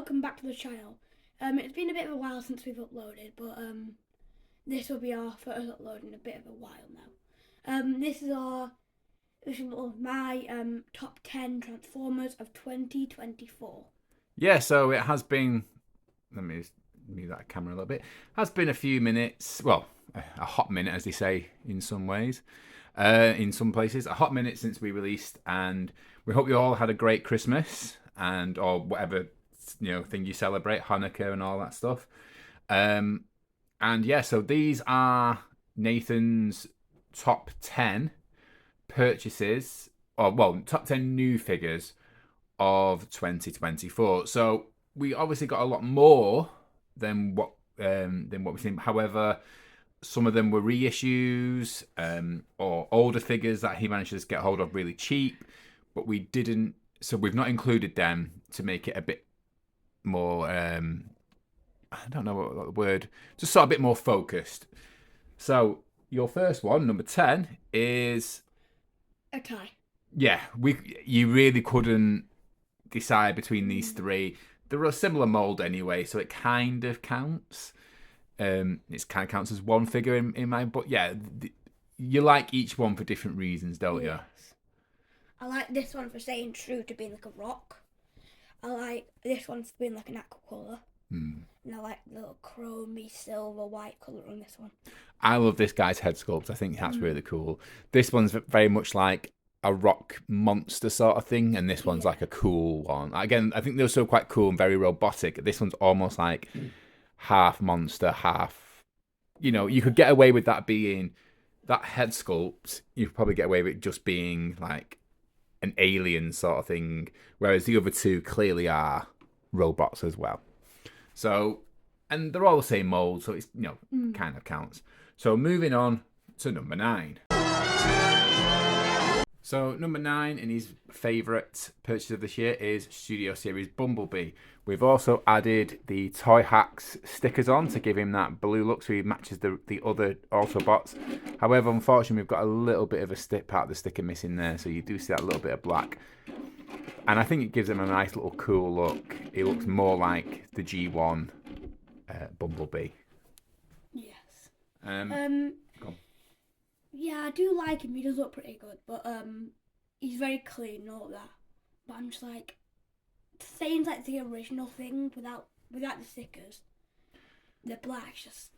welcome back to the channel. It's been a bit of a while since we've uploaded, but this will be our first upload in a bit of a while now. This is my top 10 Transformers of 2024. Yeah, so it has been. Let me just move that camera a little bit. Has been a few minutes. Well, a hot minute, as they say in some ways. In some places, a hot minute since we released, and we hope you all had a great Christmas or whatever thing you celebrate, Hanukkah and all that stuff. And yeah, so these are Nathan's top 10 purchases, top 10 new figures of 2024. So we obviously got a lot more than what we've seen. However, some of them were reissues or older figures that he managed to get hold of really cheap, but we didn't. So we've not included them to make it a bit more. I don't know what the word. Just sort of a bit more focused. So your first one, number 10, is a tie. Yeah, you really couldn't decide between these three. They're a similar mold anyway, so it kind of counts. It kind of counts as one figure in my. But yeah, you like each one for different reasons, don't you? I like this one for staying true to being like a rock. I like this one for being like an aqua colour. And I like the little chromey silver white colour on this one. I love this guy's head sculpt. I think that's really cool. This one's very much like a rock monster sort of thing, and this one's like a cool one. Again, I think they're so quite cool and very robotic. This one's almost like half monster, half. You could get away with that being that head sculpt. You could probably get away with it just being like an alien sort of thing, whereas the other two clearly are robots as well. So, and they're all the same mold, so it's kind of counts. So moving on to number 9. So number 9 in his favourite purchase of this year is Studio Series Bumblebee. We've also added the Toy Hacks stickers on to give him that blue look so he matches the other Autobots. However, unfortunately, we've got a little bit of a part of the sticker missing there, so you do see that little bit of black. And I think it gives him a nice little cool look. He looks more like the G1 Bumblebee. Yes. Go on. Yeah, I do like him. He does look pretty good, but he's very clean and all that. But I'm just like, saying like the original thing without the stickers. The black's just.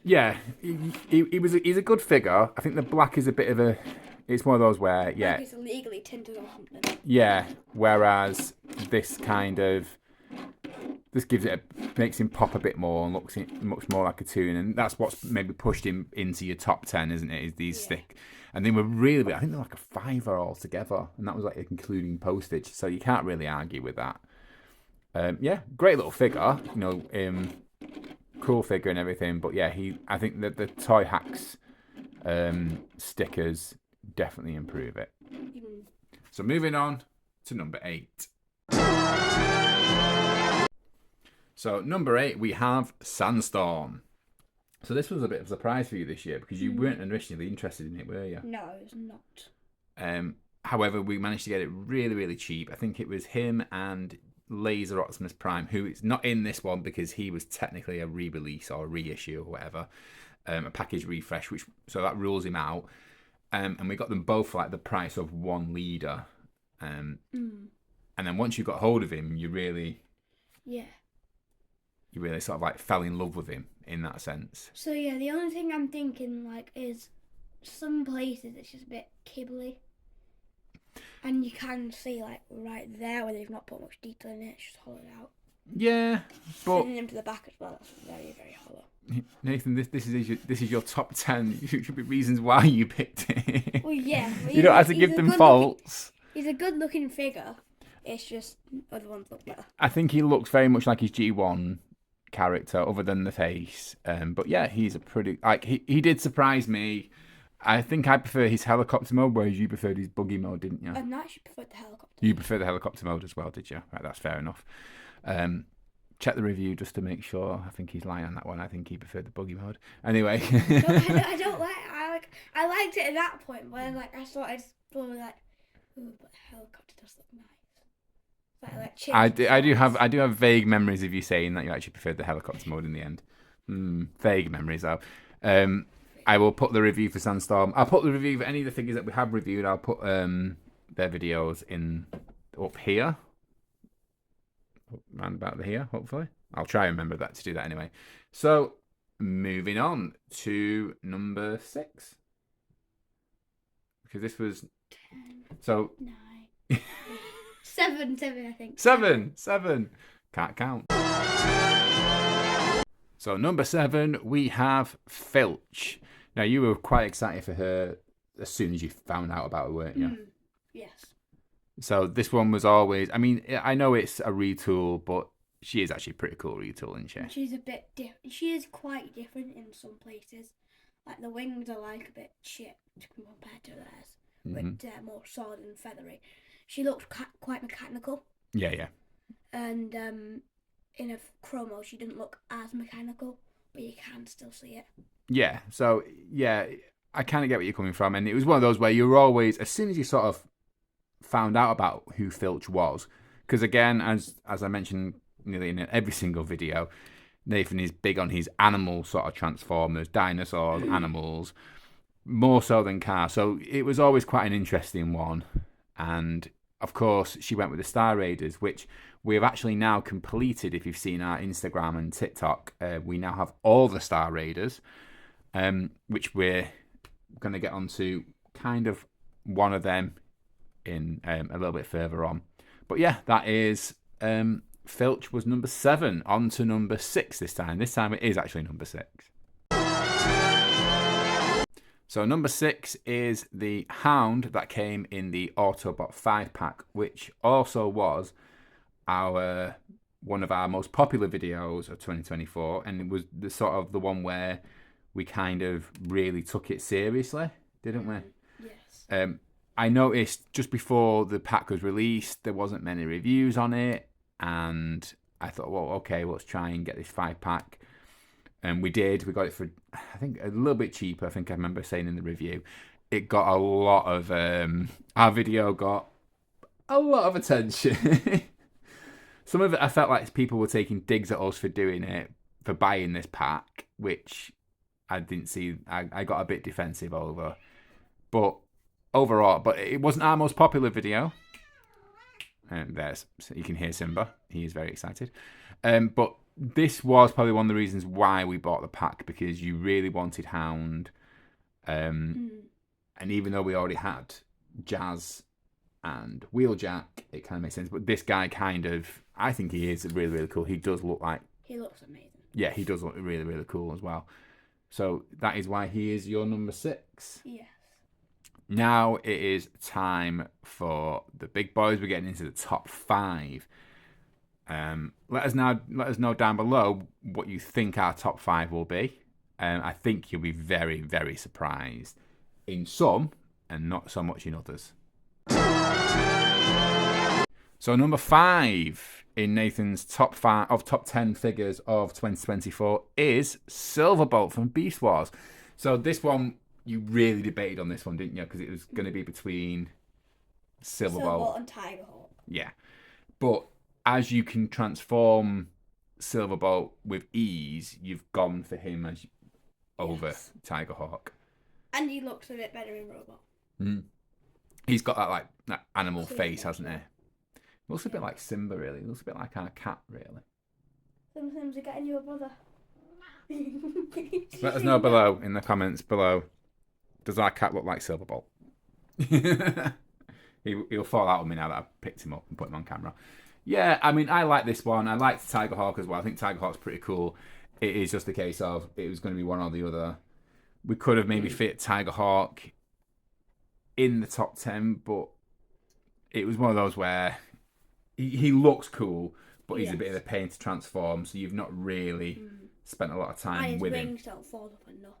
Yeah, he's a good figure. I think the black is a bit of a. It's one of those where like it's illegally tinted or something. Yeah, whereas this makes him pop a bit more and looks more like a toon, and that's what's maybe pushed him into your top 10, isn't it? Is these stick, and they were really, I think they're like a $5 altogether, and that was like including postage, so you can't really argue with that. Yeah, great little figure, cool figure and everything, but yeah, I think that the Toy Hacks stickers definitely improve it. So moving on to number 8. So number 8, we have Sandstorm. So this was a bit of a surprise for you this year because you weren't initially interested in it, were you? No, I was not. However, we managed to get it really, really cheap. I think it was him and Laser Optimus Prime, who is not in this one because he was technically a re-release or a reissue or whatever, a package refresh, so that rules him out. And we got them both for like the price of one leader. And then once you got hold of him, you really sort of like fell in love with him in that sense. So yeah, the only thing I'm thinking like is some places it's just a bit kibbly. And you can see like right there where they've not put much detail in it, it's just hollowed out. Yeah, but sending him to the back as well, that's very, very hollow. Nathan, this is your top 10. It should be reasons why you picked it. Well, yeah. You don't have to give them faults. He's a good looking figure. It's just other ones look better. I think he looks very much like his G1 character, other than the face. But yeah, he's a pretty he did surprise me. I think I prefer his helicopter mode, whereas you preferred his buggy mode, didn't you? I actually preferred the helicopter. You prefer the helicopter mode as well, did you? Right, that's fair enough. Check the review just to make sure. I think he's lying on that one. I think he preferred the buggy mode. Anyway. I don't like. I liked it at that point, but I started probably like, ooh, but the helicopter does look nice. Like I do have vague memories of you saying that you actually preferred the helicopter mode in the end. Vague memories though. I will put the review for Sandstorm. I'll put the review for any of the figures that we have reviewed. I'll put their videos in up here, around about here. Hopefully, I'll try and remember that to do that anyway. So moving on to number 6, because this was 9, 7, I think. 7. Can't count. So number 7, we have Filch. Now you were quite excited for her as soon as you found out about her, weren't you? Yes. So this one was always. I mean, I know it's a retool, but she is actually a pretty cool retool, isn't she? She's a bit different. She is quite different in some places. Like the wings are like a bit chipped compared to theirs, but more solid and feathery. She looks quite mechanical. Yeah. And in a chromo, she didn't look as mechanical, but you can still see it. Yeah. So yeah, I kind of get what you're coming from, and it was one of those where you're always, as soon as you sort of found out about who Filch was, because again, as I mentioned nearly in every single video, Nathan is big on his animal sort of transformers, dinosaurs, animals, more so than cars. So it was always quite an interesting one. And of course, she went with the Star Raiders, which we have actually now completed. If you've seen our Instagram and TikTok, we now have all the Star Raiders, which we're going to get onto kind of one of them in a little bit further on. But yeah, that is Filch was number 7. On to number 6 this time. This time it is actually number 6. So number 6 is the Hound that came in the Autobot 5 pack, which also was one of our most popular videos of 2024, and it was the one where we kind of really took it seriously, didn't we? Yes. I noticed just before the pack was released, there wasn't many reviews on it, and I thought, well, okay, let's try and get this 5 pack. And we did. We got it for, I think, a little bit cheaper. I think I remember saying in the review. It got a lot of, our video got a lot of attention. Some of it, I felt like people were taking digs at us for doing it, for buying this pack, which I didn't see. I got a bit defensive over. But overall, it wasn't our most popular video. And you can hear Simba. He is very excited. But this was probably one of the reasons why we bought the pack, because you really wanted Hound. And even though we already had Jazz and Wheeljack, it kind of makes sense. But this guy I think he is really, really cool. He does look like... He looks amazing. Yeah, he does look really, really cool as well. So that is why he is your number 6. Yes. Now it is time for the big boys. We're getting into the top 5. Let us know down below what you think our top 5 will be. I think you'll be very, very surprised in some and not so much in others. So number 5 in Nathan's top 10 figures of 2024 is Silverbolt from Beast Wars. So this one, you really debated on this one, didn't you? Because it was going to be between Silverbolt and Tigerhawk. Yeah. But as you can transform Silverbolt with ease, you've gone for him over Tigerhawk. And he looks a bit better in Robot. He's got that animal face, hasn't he? Looks a bit like Simba, really. Looks a bit like our cat, really. Sometimes you're getting you a brother. Let us know below, in the comments below. Does our cat look like Silverbolt? He'll fall out with me now that I've picked him up and put him on camera. Yeah, I mean, I like this one. I liked Tigerhawk as well. I think Tigerhawk's pretty cool. It is just a case of it was going to be one or the other. We could have maybe fit Tigerhawk in the top 10, but it was one of those where he looks cool, but he's a bit of a pain to transform, so you've not really spent a lot of time with him. And his wings don't fold up enough.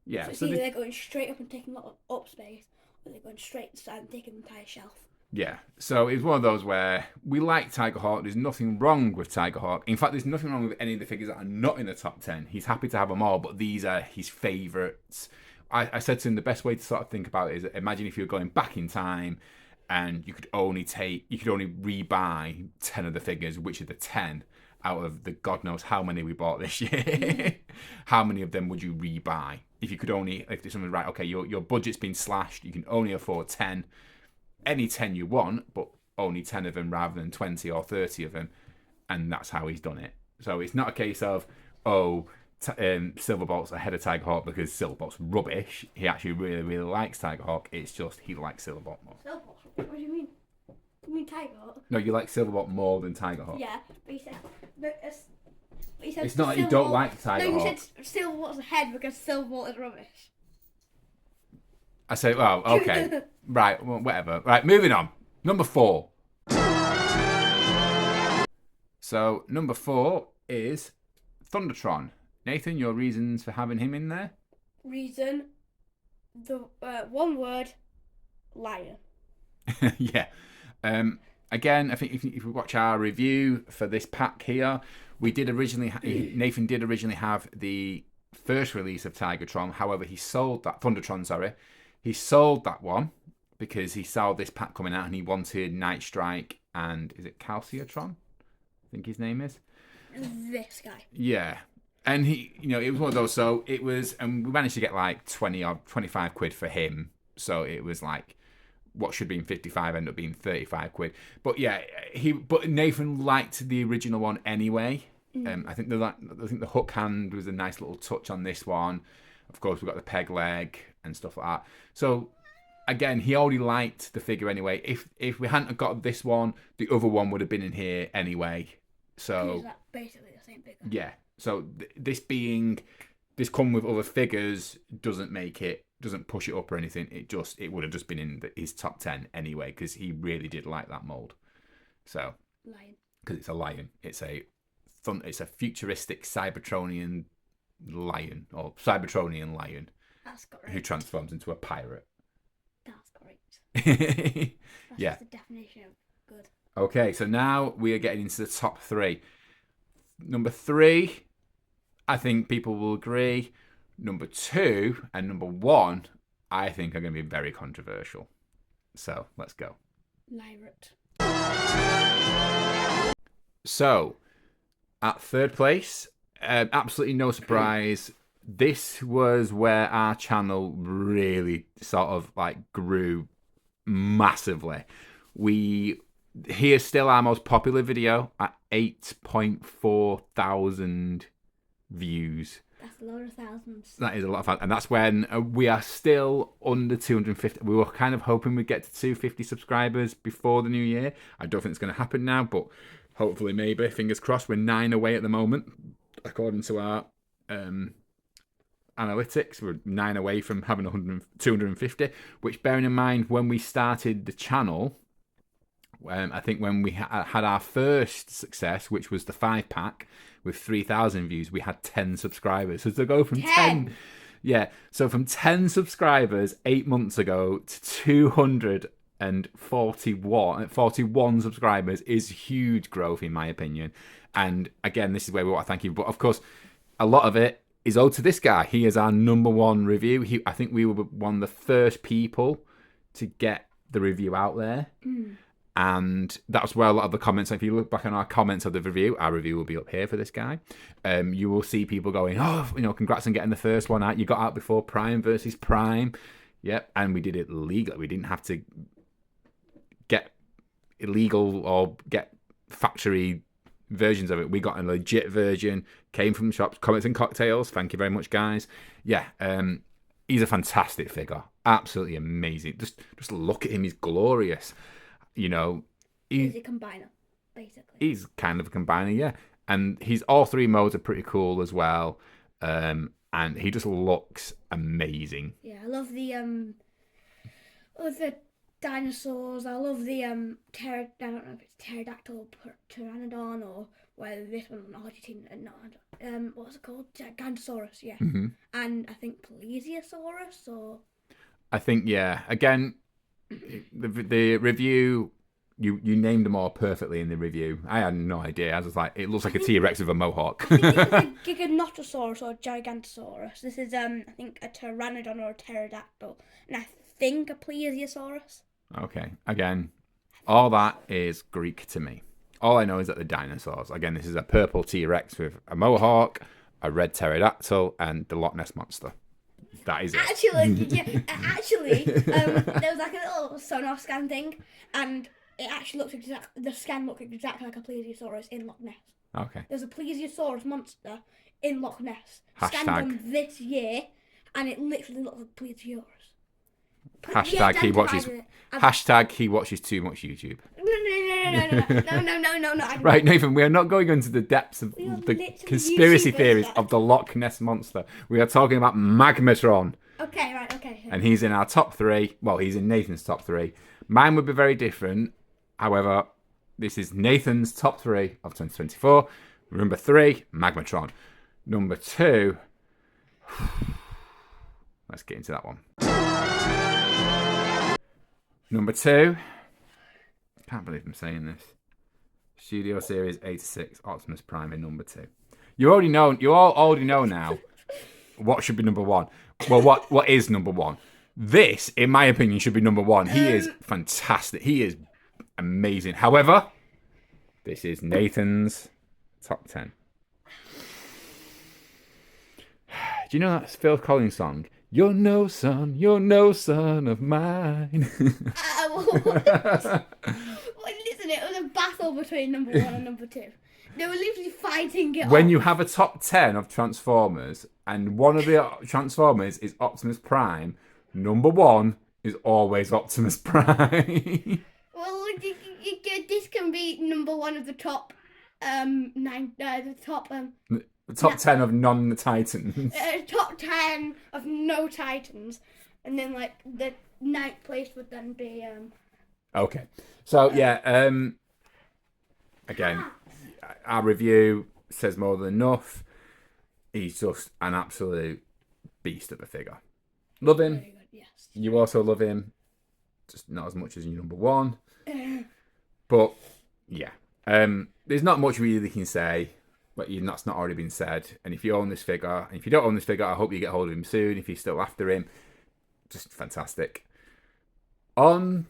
Yeah, so it's either they're going straight up and taking a lot of up space, or they're going straight to the side and taking the entire shelf. Yeah, so it's one of those where we like Tigerhawk. There's nothing wrong with Tigerhawk. In fact, there's nothing wrong with any of the figures that are not in the top 10. He's happy to have them all, but these are his favourites. I said to him the best way to sort of think about it is imagine if you're going back in time and you could only rebuy 10 of the figures, which are the 10 out of the God knows how many we bought this year. How many of them would you rebuy? If someone's right, okay, your budget's been slashed, you can only afford 10, any 10 you want, but only 10 of them rather than 20 or 30 of them. And that's how he's done it. So it's not a case of, Silverbolt's ahead of Tigerhawk because Silverbolt's rubbish. He actually really, really likes Tigerhawk. It's just he likes Silverbolt more. Silverbolt? What do you mean? You mean Tigerhawk? No, you like Silverbolt more than Tigerhawk. Yeah, but you said It's not that you don't like Tigerhawk. No, you said Silverbolt's ahead because Silverbolt is rubbish. I say, well, okay. Right, well, whatever. Right, moving on. Number 4. So, number 4 is Thundertron. Nathan, your reasons for having him in there? Reason, the one word, lion. Yeah. Again, I think if you watch our review for this pack here, Nathan did originally have the first release of Tigertron. However, he sold that Thundertron. Sorry, he sold that one because he saw this pack coming out and he wanted Night Strike and is it Calciatron? I think his name is. This guy. Yeah. And he, it was one of those. So it was, and we managed to get like 20 or 25 quid for him. So it was like what should have been 55 ended up being 35 quid. But yeah, but Nathan liked the original one anyway. I think the hook hand was a nice little touch on this one. Of course, we've got the peg leg and stuff like that. So again, he already liked the figure anyway. If we hadn't got this one, the other one would have been in here anyway. So it's basically the same figure. Yeah. So this come with other figures doesn't push it up or anything. It would have just been in his top 10 anyway because he really did like that mold. So lion. Because it's a lion. It's a futuristic Cybertronian lion or Cybertronian lion. That's correct. Who transforms into a pirate. That's correct. Yeah. That's the definition of good. Okay, so now we are getting into the top 3. Number 3, I think people will agree. Number 2 and number 1, I think are going to be very controversial. So let's go. Lyrot. So at 3rd place, absolutely no surprise. This was where our channel really sort of like grew massively. Here's still our most popular video at 8.4 thousand views. That's a lot of thousands. That is a lot of fun. And that's when we are still under 250. We were kind of hoping we'd get to 250 subscribers before the new year. I don't think it's going to happen now, but hopefully maybe. Fingers crossed. We're 9 away at the moment, according to our analytics. We're 9 away from having 250, which bearing in mind when we started the channel, I think when we had our first success, which was the 5-pack with 3,000 views, we had 10 subscribers. So to go from 10, so from 10 subscribers 8 months ago to 241 subscribers is huge growth in my opinion. And again, this is where we want to thank you. But of course, a lot of it is owed to this guy. He is our number 1 review. I think we were one of the first people to get the review out there. And that's where a lot of the comments, if you look back on our comments of the review, our review will be up here for this guy. You will see people going, congrats on getting the first one out. You got out before Prime versus Prime. Yep. And we did it legally. We didn't have to get illegal or get factory versions of it. We got a legit version, came from shops, Comics and Cocktails. Thank you very much, guys. Yeah. He's a fantastic figure. Absolutely amazing. Just look at him. He's glorious. He's a combiner, basically. He's kind of a combiner, yeah. And all 3 modes are pretty cool as well. And he just looks amazing. Yeah, I love the dinosaurs. I love the I don't know if it's pterodactyl or pteranodon or whether this one what's it called? Gigantosaurus, yeah. Mm-hmm. And I think Plesiosaurus or I think, yeah. Again, the review, you named them all perfectly in the review. I had no idea. I was like, it looks like a T-Rex with a mohawk. I think it's a Giganotosaurus or Gigantosaurus. This is I think a pteranodon or a pterodactyl, and I think a Plesiosaurus. Okay. Again, all that is Greek to me. All I know is that the dinosaurs. Again, this is a purple T-Rex with a mohawk, a red pterodactyl, and the Loch Ness monster. That is it. There was like a little sonar scan thing, and it actually looked the scan looked exactly like a plesiosaurus in Loch Ness. Okay. There's a plesiosaurus monster in Loch Ness. Hashtag. Scanned on this year, and it literally looks like plesiosaurus. Hashtag he watches. Hashtag he watches too much YouTube. No. Right, Nathan, we are not going into the depths of the conspiracy theories of the Loch Ness monster. We are talking about Magmatron. Okay, right, okay. And he's in our top 3. Well, he's in Nathan's top 3. Mine would be very different. However, this is Nathan's top 3 of 2024. Number 3, Magmatron. Number 2, let's get into that one. Number 2, can't believe I'm saying this. Studio Series 86 Optimus Prime in number 2. You all already know now what should be number 1. Well, what is number 1? This, in my opinion, should be number 1. He is fantastic. He is amazing. However, this is Nathan's top 10. Do you know that Phil Collins song? You're no son of mine. Listen, it was a battle between number 1 and number 2. They were literally fighting it When off. you have a top 10 of Transformers and one of the Transformers is Optimus Prime, number 1 is always Optimus Prime. Well, this can be number 1 of the top the top 10 of non-Titans. top 10 of no Titans, and then like the 9th place would then be Okay, so yeah, again, our review says more than enough. He's just an absolute beast of a figure. Love him. very good, yes. You also love him, just not as much as your number 1. But yeah, there's not much really can say, but that's not already been said. And if you own this figure, and if you don't own this figure, I hope you get hold of him soon. If you're still after him, just fantastic. On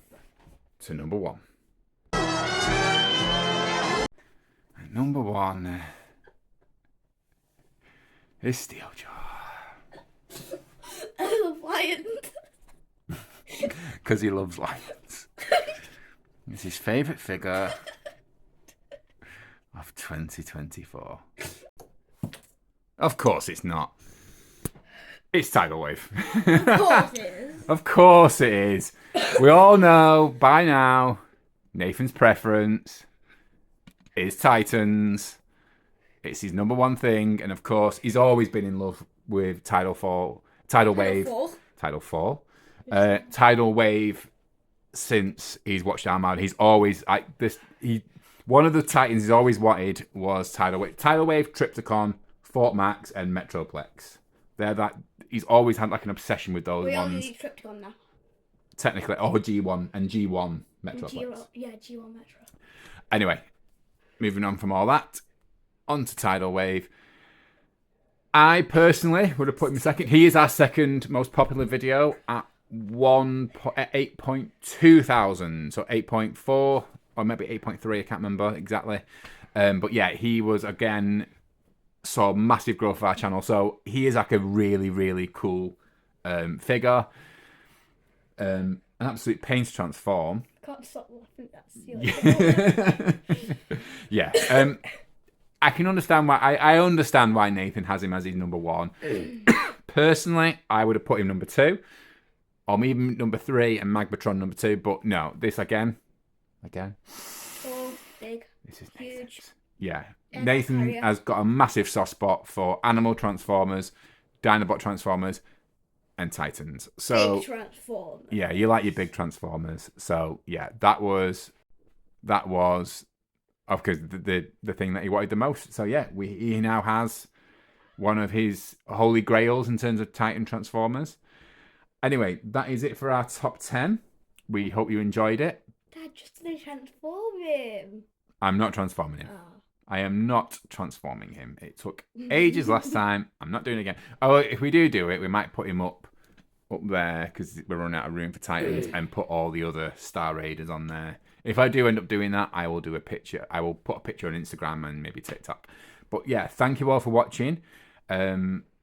to number 1. And number 1 is Steeljaw. I love lions. Because he loves lions. It's his favourite figure of 2024. Of course it's not. It's Tidal Wave. Of course it is. Of course it is. We all know by now Nathan's preference is Titans. It's his number 1 thing, and of course he's always been in love with Tidal Wave since he's watched Armada. He's always like this. One of the Titans he's always wanted was Tidal Wave. Tidal Wave, Trypticon, Fort Max, and Metroplex. He's always had like an obsession with those we ones. only need Trypticon now. Technically, G1 and G1 Metroplex. G1 Metro. Anyway, moving on from all that, onto Tidal Wave. I personally would have put him second. He is our second most popular video at 8.2 thousand, so 8.4 or maybe 8.3. I can't remember exactly. But yeah, he was again saw massive growth of our channel. So he is like a really, really cool figure. An absolute pain to transform. Can't stop laughing at that. Yeah. I can understand why. I understand why Nathan has him as his number 1. Personally, I would have put him number 2, or maybe number 3, and Magmatron number 2. But no, this again. Oh, big. This is Huge. Nathan's. Yeah, And Nathan Harrier. has got a massive soft spot for animal Transformers, Dinobot Transformers, and Titans. So Big Transformer. yeah, you like your big Transformers. So yeah, that was of course the thing that he wanted the most. So yeah, he now has one of his holy grails in terms of Titan Transformers. Anyway, that is it for our top 10. We hope you enjoyed it. Dad, just to transform him. I'm not transforming him. Oh. I am not transforming him. It took ages last time. I'm not doing it again. Oh, if we do it, we might put him up up there because we're running out of room for Titans, and put all the other Star Raiders on there. If I do end up doing that, I will do a picture. I will put a picture on Instagram and maybe TikTok. But yeah, thank you all for watching.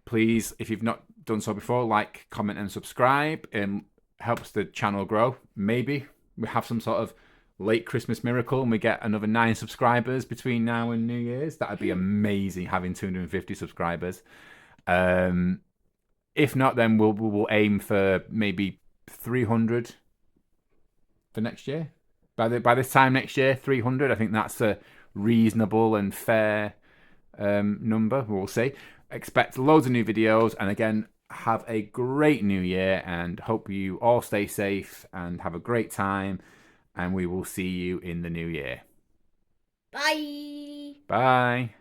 Please, if you've not done so before, like, comment, and subscribe. Helps the channel grow. Maybe we have some sort of late Christmas miracle and we get another 9 subscribers between now and New Year's. That'd be amazing, having 250 subscribers. If not, then we'll aim for maybe 300 for next year. By this time next year, 300. I think that's a reasonable and fair number. We'll see. Expect loads of new videos, and again, have a great new year, and hope you all stay safe and have a great time, and we will see you in the new year. Bye. Bye.